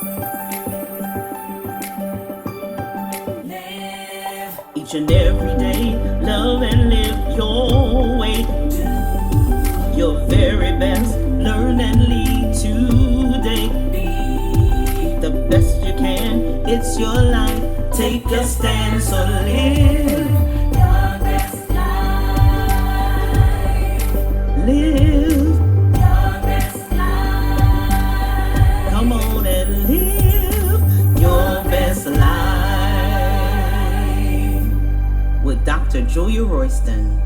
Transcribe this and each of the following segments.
Live each and every day, love and live your way. Do your very best, learn and lead today. Be the best you can, it's your life. Take a stand, so live your best life. Live your best life. Come on and live your best life with Dr. Julia Royston.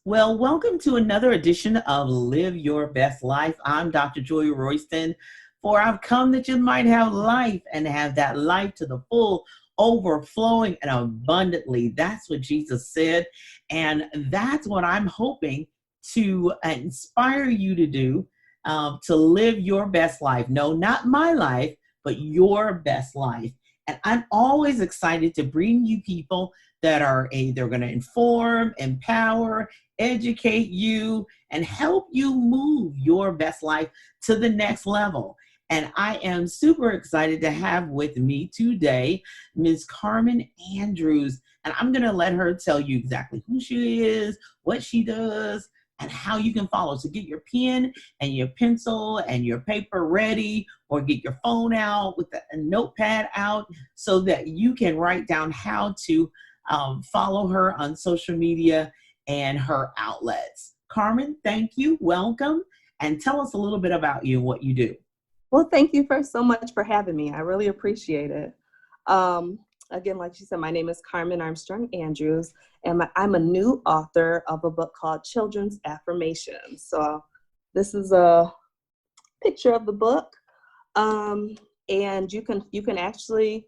Well, welcome to another edition of Live Your Best Life. I'm Dr. Julia Royston. For I've come that you might have life and have that life to the full, overflowing and abundantly. That's what Jesus said. And that's what I'm hoping to inspire you to do, to live your best life. No, not my life, but your best life. And I'm always excited to bring you people that are either going to inform, empower, educate you, and help you move your best life to the next level. And I am super excited to have with me today Ms. Karmin Andrews. And I'm going to let her tell you exactly who she is, what she does, and how you can follow. So get your pen and your pencil and your paper ready, or get your phone out with a notepad out so that you can write down how to follow her on social media and her outlets. Karmin, thank you. Welcome. And tell us a little bit about you and what you do. Well, thank you so much for having me. I really appreciate it. Again, like you said, my name is Karmin Andrews, and I'm a new author of a book called Children's Affirmations. So this is a picture of the book, and you can actually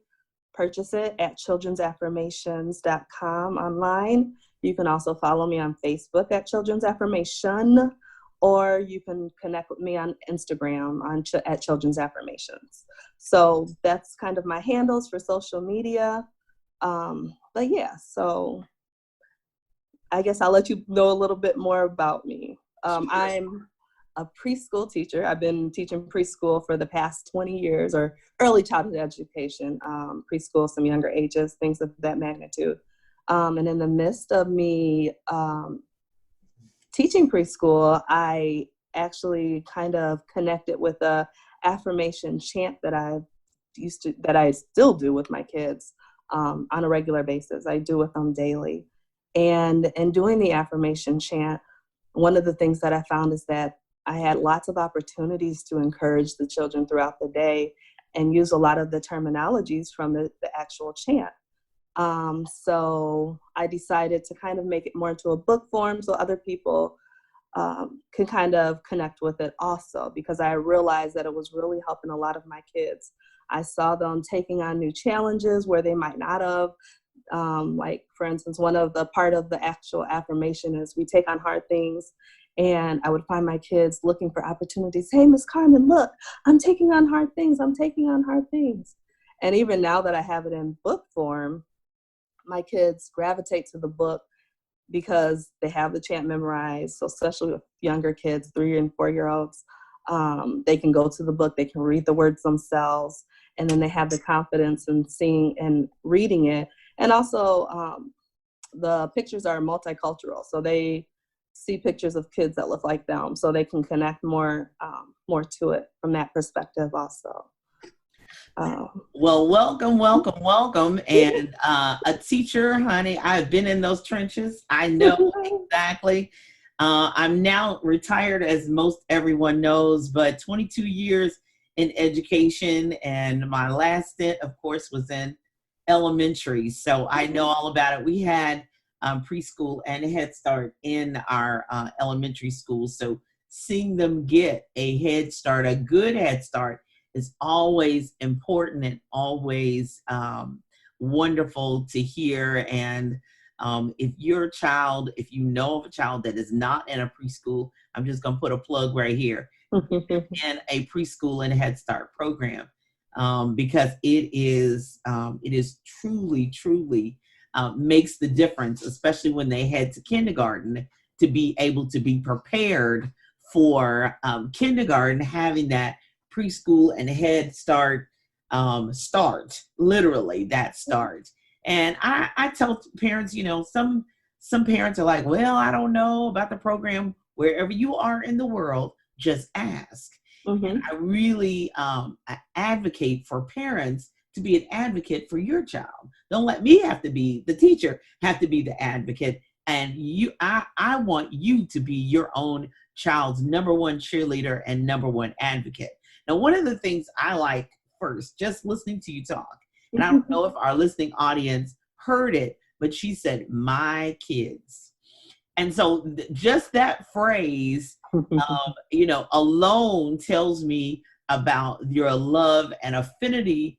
purchase it at children'saffirmations.com online. You can also follow me on Facebook at Children's Affirmation, or you can connect with me on Instagram at Children's Affirmations. So that's kind of my handles for social media. But yeah, so I guess I'll let you know a little bit more about me. I'm a preschool teacher. I've been teaching preschool for the past 20 years, or early childhood education, preschool, some younger ages, things of that magnitude. And in the midst of me teaching preschool, I actually kind of connected with a affirmation chant that I still do with my kids on a regular basis. I do with them daily. And in doing the affirmation chant, one of the things that I found is that I had lots of opportunities to encourage the children throughout the day and use a lot of the terminologies from the actual chant. So I decided to kind of make it more into a book form so other people can kind of connect with it also, because I realized that it was really helping a lot of my kids. I saw them taking on new challenges where they might not have. Like, for instance, one of the part of the actual affirmation is we take on hard things. And I would find my kids looking for opportunities. Hey, Miss Karmin, look, I'm taking on hard things. I'm taking on hard things. And even now that I have it in book form, my kids gravitate to the book because they have the chant memorized. So especially with younger kids, 3 and 4-year-olds, they can go to the book, they can read the words themselves, and then they have the confidence in seeing and reading it. And also the pictures are multicultural. So they see pictures of kids that look like them, so they can connect more to it from that perspective also. Well, welcome. And a teacher, honey, I've been in those trenches. I know exactly. I'm now retired, as most everyone knows, but 22 years in education. And my last stint, of course, was in elementary. So I know all about it. We had preschool and Head Start in our elementary school. So seeing them get a Head Start, a good Head Start, is always important and always wonderful to hear. And if you know of a child that is not in a preschool, I'm just going to put a plug right here, in a preschool and Head Start program, because it is truly makes the difference, especially when they head to kindergarten. to be able to be prepared for kindergarten, having that preschool and head start start, literally that start. And I tell parents, some parents are like, well, I don't know about the program. Wherever you are in the world, just ask. And Mm-hmm. I really advocate for parents to be an advocate for your child. Don't let me have to be the teacher, have to be the advocate. And I want you to be your own child's number one cheerleader and number one advocate. Now, one of the things I like first, just listening to you talk, and I don't know if our listening audience heard it, but she said, my kids. And so just that phrase, alone tells me about your love and affinity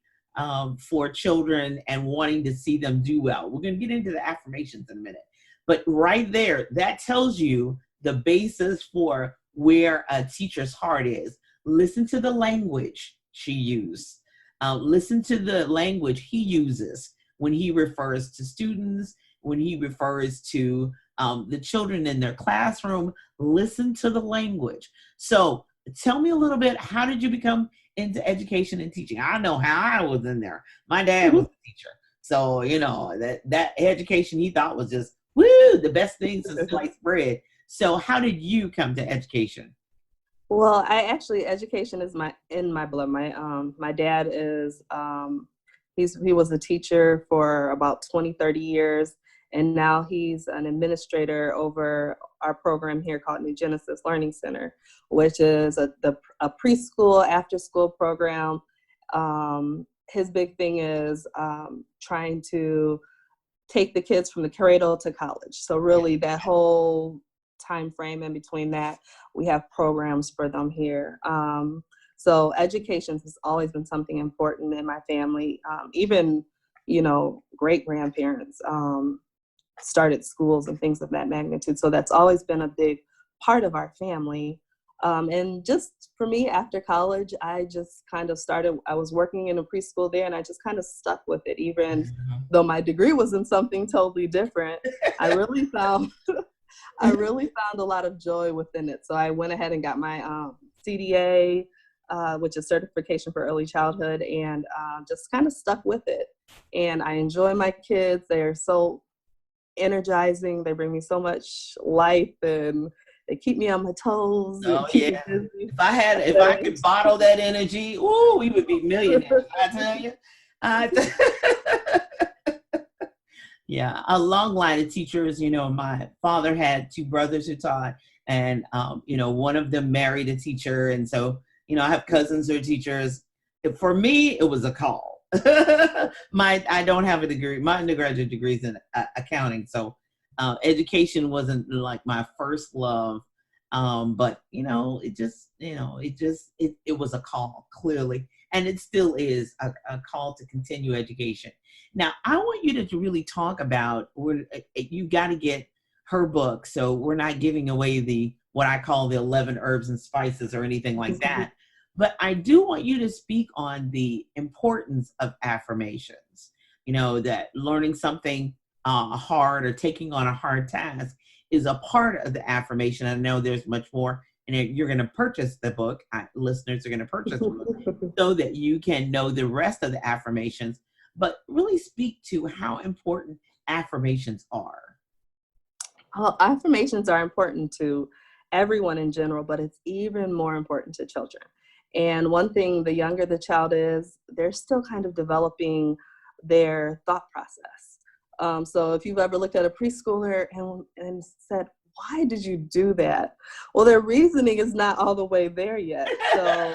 for children and wanting to see them do well. We're going to get into the affirmations in a minute. But right there, that tells you the basis for where a teacher's heart is. Listen to the language she used. Listen to the language he uses when he refers to students, when he refers to the children in their classroom. Listen to the language. So tell me a little bit, how did you become into education and teaching? I know how I was in there. My dad was a teacher. So, that education he thought was just, woo, the best thing since sliced bread. So how did you come to education? Well, education is in my blood. My dad is he was a teacher for about 20, 30 years, and now he's an administrator over our program here called New Genesis Learning Center, which is a preschool after school program. His big thing is trying to take the kids from the cradle to college. So really that whole time frame in between that, we have programs for them here. So education has always been something important in my family. Even, great grandparents started schools and things of that magnitude. So that's always been a big part of our family. And just for me, after college, I just kind of I was working in a preschool there, and I just kind of stuck with it, even though my degree was in something totally different. I really found a lot of joy within it. So I went ahead and got my CDA, which is Certification for Early Childhood, and just kind of stuck with it. And I enjoy my kids. They are so energizing. They bring me so much life, and they keep me on my toes. Oh Keep me yeah. busy. If I could bottle that energy, ooh, we would be millionaires. I tell you. Yeah, a long line of teachers. My father had two brothers who taught, and one of them married a teacher, and so I have cousins who are teachers. For me, it was a call. I don't have a degree. My undergraduate degree is in accounting, so education wasn't like my first love. But it was a call, clearly, and it still is a call to continue education. Now, I want you to really talk about, you got to get her book, so we're not giving away what I call the 11 herbs and spices or anything like that. But I do want you to speak on the importance of affirmations, that learning something hard or taking on a hard task is a part of the affirmation. I know there's much more, and you're going to purchase the book. Listeners are going to purchase the book so that you can know the rest of the affirmations, but really speak to how important affirmations are. Well, affirmations are important to everyone in general, but it's even more important to children. And one thing, the younger the child is, they're still kind of developing their thought process. So if you've ever looked at a preschooler and said, why did you do that? Well, their reasoning is not all the way there yet. So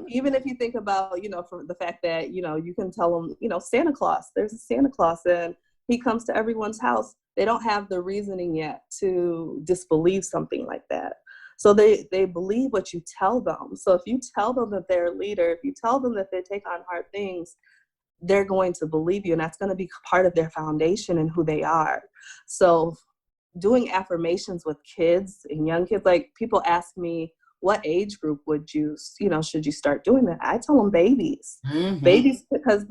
even if you think about, for the fact that, you can tell them, Santa Claus, there's a Santa Claus and he comes to everyone's house. They don't have the reasoning yet to disbelieve something like that. So they believe what you tell them. So if you tell them that they're a leader, if you tell them that they take on hard things, they're going to believe you, and that's going to be part of their foundation and who they are. So doing affirmations with kids and young kids, like people ask me, what age group would you, should you start doing that? I tell them babies. Babies, because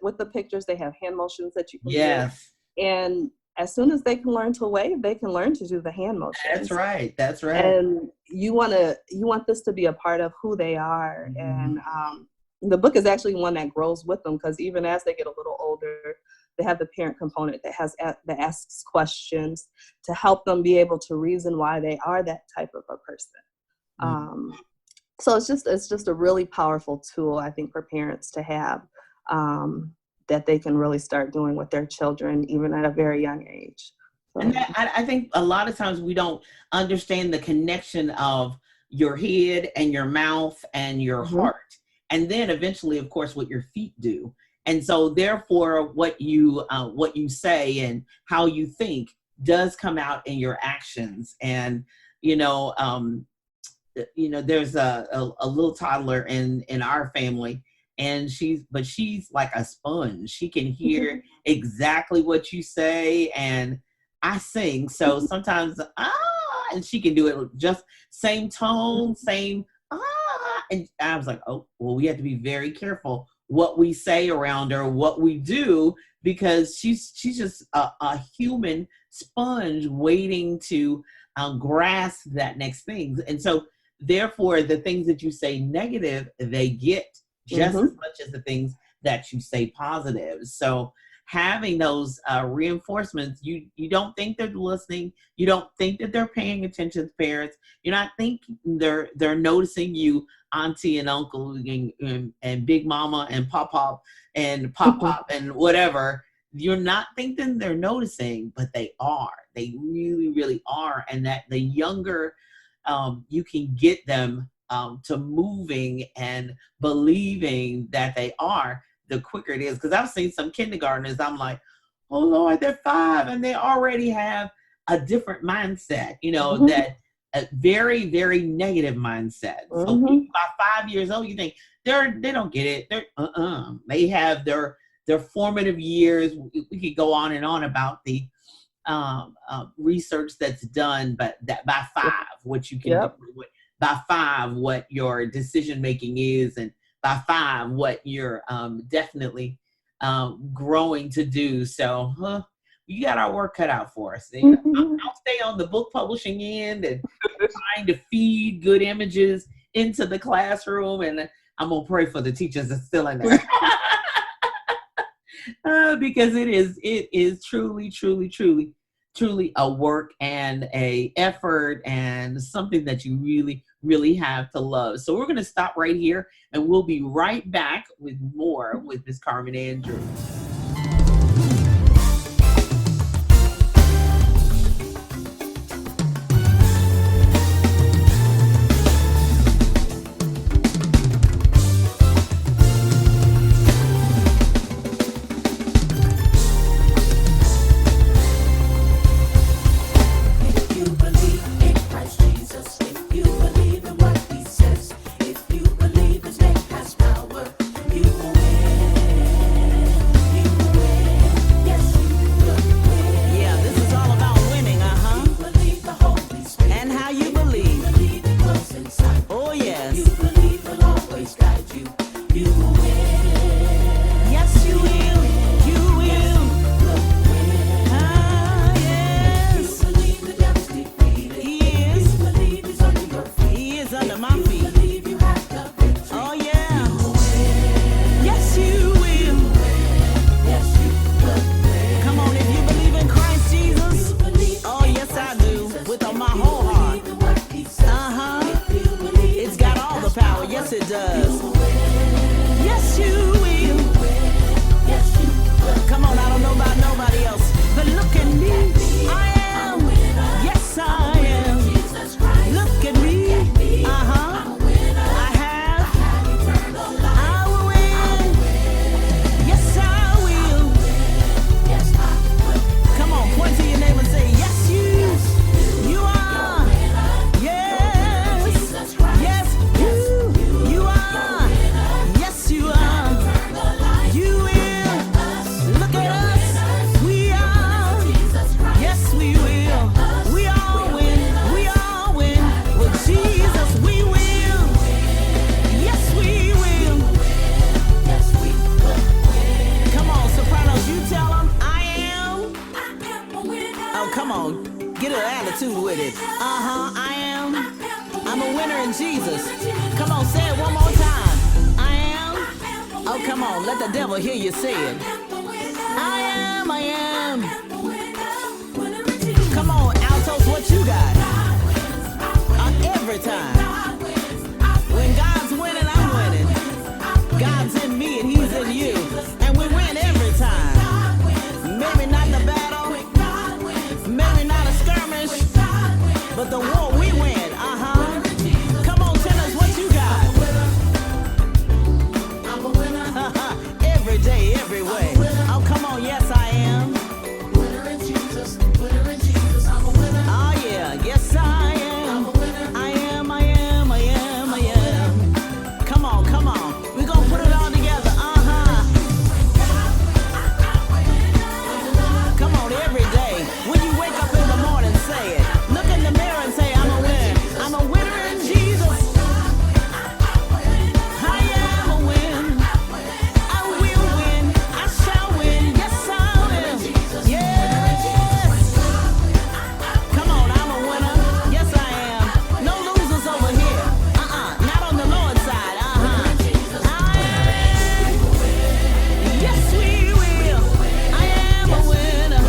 with the pictures, they have hand motions that you can do. And as soon as they can learn to wave, they can learn to do the hand That's motions. right. That's right. And you want this to be a part of who they are. Mhm. And the book is actually one that grows with them, because even as they get a little older, they have the parent component that asks questions to help them be able to reason why they are that type of a person. Mhm. So it's just a really powerful tool, I think, for parents to have, that they can really start doing with their children, even at a very young age. And So, that, I think a lot of times we don't understand the connection of your head and your mouth and your mhm, heart. And then eventually, of course, what your feet do. And so therefore what you say and how you think does come out in your actions. And, you know, there's a little toddler in our family, and she's like a sponge. She can hear exactly what you say, and I sing, so sometimes and she can do it just same tone, same and I was like, oh well, we have to be very careful what we say around her, what we do, because she's just a human sponge waiting to grasp that next thing. And so therefore, the things that you say negative, they get just as mhm, much as the things that you say positive. So having those reinforcements, you don't think they're listening, you don't think that they're paying attention to parents, you're not thinking they're noticing you, auntie and uncle and big mama and pop pop and whatever. You're not thinking they're noticing, but they are. They really, really are. And that the younger you can get them to moving and believing that they are, the quicker it is. Because I've seen some kindergartners, I'm like, oh Lord, they're 5 and they already have a different mindset, mhm, that a very, very negative mindset. So mhm, by 5 years old, you think they don't get it. They have their formative years. We could go on and on about the research that's done, but that by 5, what you can do, yep. by 5, what your decision making is, and by 5, what you're definitely growing to do. So, you got our work cut out for us. I'll stay on the book publishing end and trying to feed good images into the classroom, and I'm gonna pray for the teachers that's still in there. Because it is truly, truly, truly, truly a work and a effort and something that you really, really have to love. So we're going to stop right here, and we'll be right back with more with Miss Karmin Andrews. If you believe in Christ Jesus, if you believe in what he says, if you believe his name has power, you will win. You Get an attitude with it. I am. I'm a winner in Jesus. Come on, say it one more time. I am. Oh, come on, let the devil hear you say it. I am, I am. Come on, altos, what you got? Every time. When God's winning, I'm winning. God's in me and he's in you. And we win every time. Maybe not the battle, maybe not a skirmish, but the war we win. Come on, tell us what you got. I'm a winner. Every day, every way. Oh, come on, yes I am. Winner in Jesus, winner in Jesus, I'm a winner. Oh yeah, yes I am. I'm a winner. I am, I am, I am, I am. Come on, come on. We're gonna put it all together. Come on, every day. When you wake up in the morning, say it. Look in the mirror and say, I'm a winner. I'm a winner in Jesus. I am a win. I will win. I shall win. Yes, I will. Yes. Come on, I'm a winner. Yes, I am. No losers over here. Not on the Lord's side. I am. Yes, we will. I am a winner.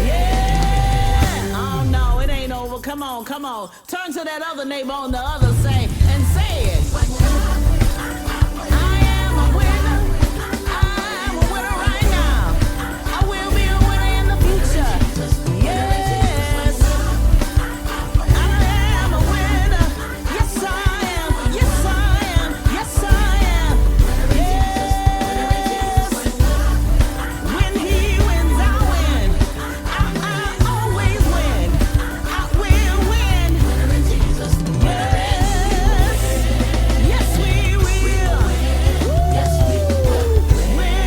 Yeah. Oh no, it ain't over. Come on, come on. Turn to that other neighbor on the other side and say it. I am a winner. I'm a winner right now. I will be a winner in the future. Yes. I am a winner. Yes, I am. Yes, I am. Yes, I am. Yes. When he wins, I win. I always win. I will win. Yes. Yes, we will. Yes, we will. Win.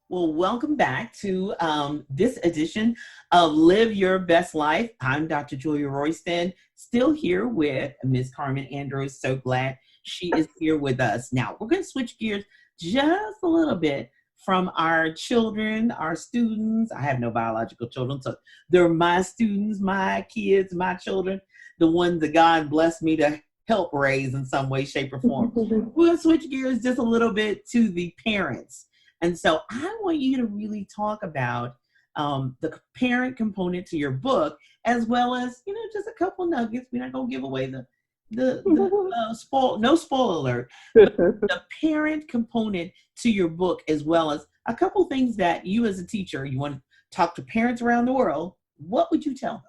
Well, welcome back to this edition of Live Your Best Life. I'm Dr. Julia Royston, still here with Ms. Karmin Andrews. So glad she is here with us. Now, we're going to switch gears just a little bit from our children, our students. I have no biological children, so they're my students, my kids, my children, the ones that God blessed me to help raise in some way, shape, or form. We're going to switch gears just a little bit to the parents. And so I want you to really talk about the parent component to your book, as well as, just a couple nuggets. We're not going to give away the no spoiler alert, but the parent component to your book, as well as a couple things that you as a teacher, you want to talk to parents around the world. What would you tell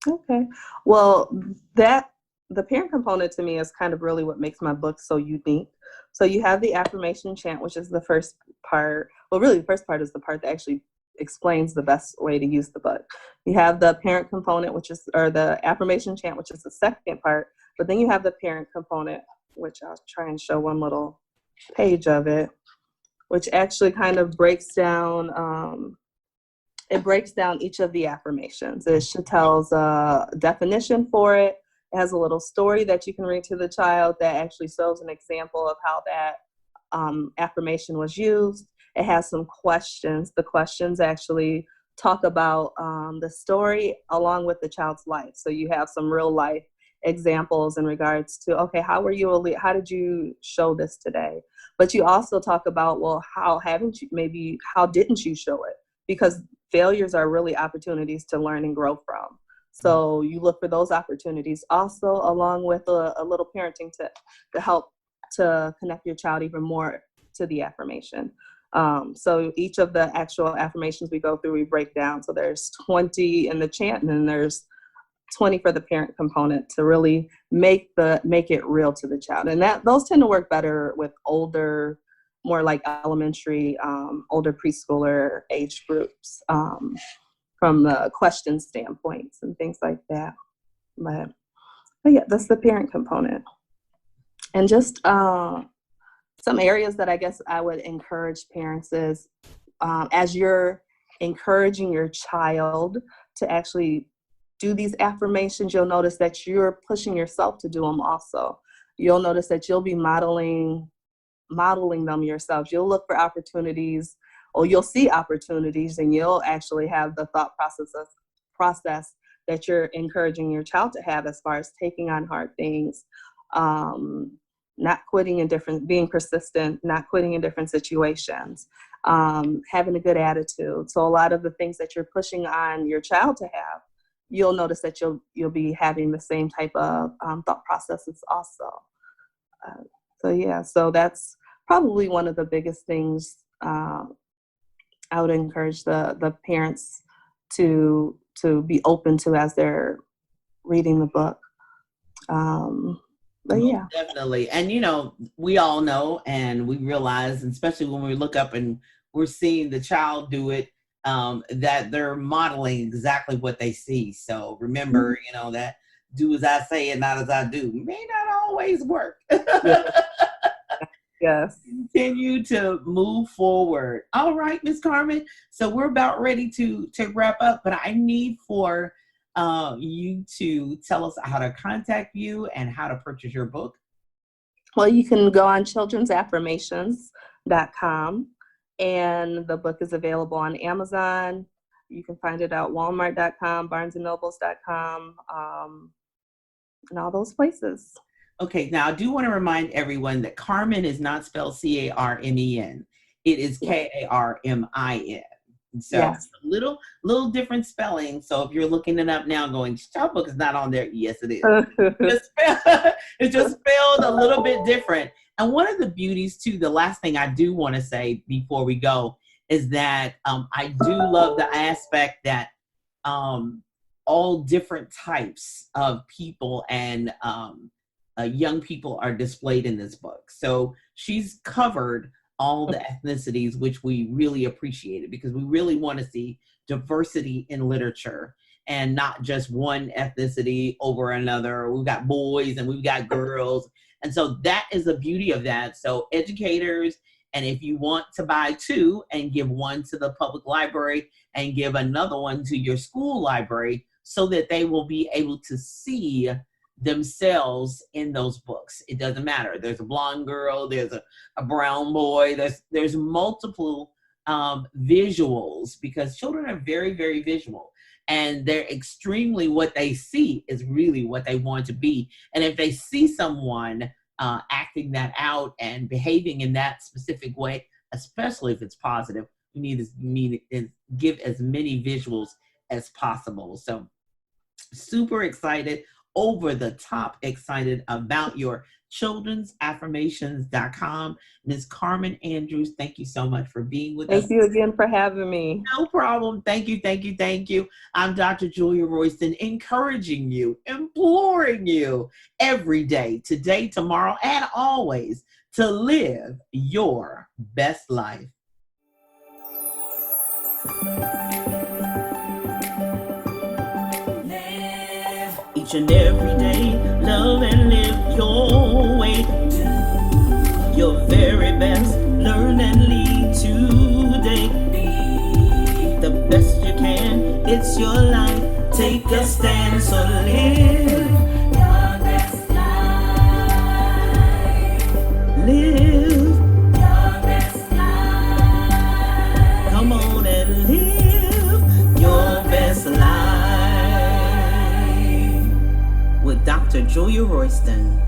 them? Okay. Well, the parent component to me is kind of really what makes my book so unique. So you have the affirmation chant, which is the first part. Well, really the first part is the part that actually explains the best way to use the book. You have the parent component, or the affirmation chant, which is the second part. But then you have the parent component, which I'll try and show one little page of it, which actually kind of breaks down each of the affirmations. It tells a definition for it. It has a little story that you can read to the child that actually shows an example of how that affirmation was used. It has some questions. The questions actually talk about the story along with the child's life. So you have some real life examples in regards to, okay, how did you show this today? But you also talk about, well, how didn't you show it? Because failures are really opportunities to learn and grow from. So you look for those opportunities also, along with a little parenting tip to help to connect your child even more to the affirmation. So each of the actual affirmations we go through, we break down. So there's 20 in the chant, and then there's 20 for the parent component to really make it real to the child. And those tend to work better with older, more like elementary, older preschooler age groups, from the question standpoints and things like that. But yeah, that's the parent component. And just some areas that I guess I would encourage parents is, as you're encouraging your child to actually do these affirmations, you'll notice that you're pushing yourself to do them also. You'll notice that you'll be modeling modeling them yourselves. You'll look for opportunities, or you'll see opportunities, and you'll actually have the thought process that you're encouraging your child to have, as far as taking on hard things, not quitting being persistent, not quitting in different situations, having a good attitude. So a lot of the things that you're pushing on your child to have, you'll notice that you'll be having the same type of thought processes also. So that's probably one of the biggest things I would encourage the parents to be open to as they're reading the book. But yeah. Definitely. And, we all know, and we realize, especially when we look up and we're seeing the child do it, that they're modeling exactly what they see. So remember, that do as I say and not as I do may not always work. Yes. Continue to move forward. All right, Ms. Karmin. So we're about ready to wrap up, but I need for you to tell us how to contact you and how to purchase your book. Well, you can go on children'saffirmations.com, and the book is available on Amazon. You can find it at walmart.com, barnesandnobles.com, and all those places. Okay, now I do want to remind everyone that Karmin is not spelled Carmen. It is Karmin. So yes. a little different spelling. So if you're looking it up now going, child book is not on there. Yes, it is. It's just spelled a little bit different. And one of the beauties too, the last thing I do want to say before we go is that I do love the aspect that all different types of people and young people are displayed in this book. So she's covered all the ethnicities, which we really appreciated, because we really want to see diversity in literature and not just one ethnicity over another. We've got boys and we've got girls. And so that is the beauty of that. So educators, and if you want to buy two and give one to the public library and give another one to your school library so that they will be able to see themselves in those books. It doesn't matter. There's a blonde girl, there's a brown boy, there's multiple visuals, because children are very, very visual, and they're extremely, what they see is really what they want to be. And if they see someone acting that out and behaving in that specific way, especially if it's positive, we need to give as many visuals as possible. So super excited, over the top excited about your children'saffirmations.com. Ms. Karmin Andrews, thank you so much for being with us. Thank you again for having me. No problem. Thank you. I'm Dr. Julia Royston, encouraging you, imploring you every day, today, tomorrow, and always, to live your best life. Each and every day, love and live your way. Your very best, learn and lead today. Be the best you can, it's your life. Take a stand, so live your best life. Live your best life. Come on and live your best life. With Dr. Julia Royston.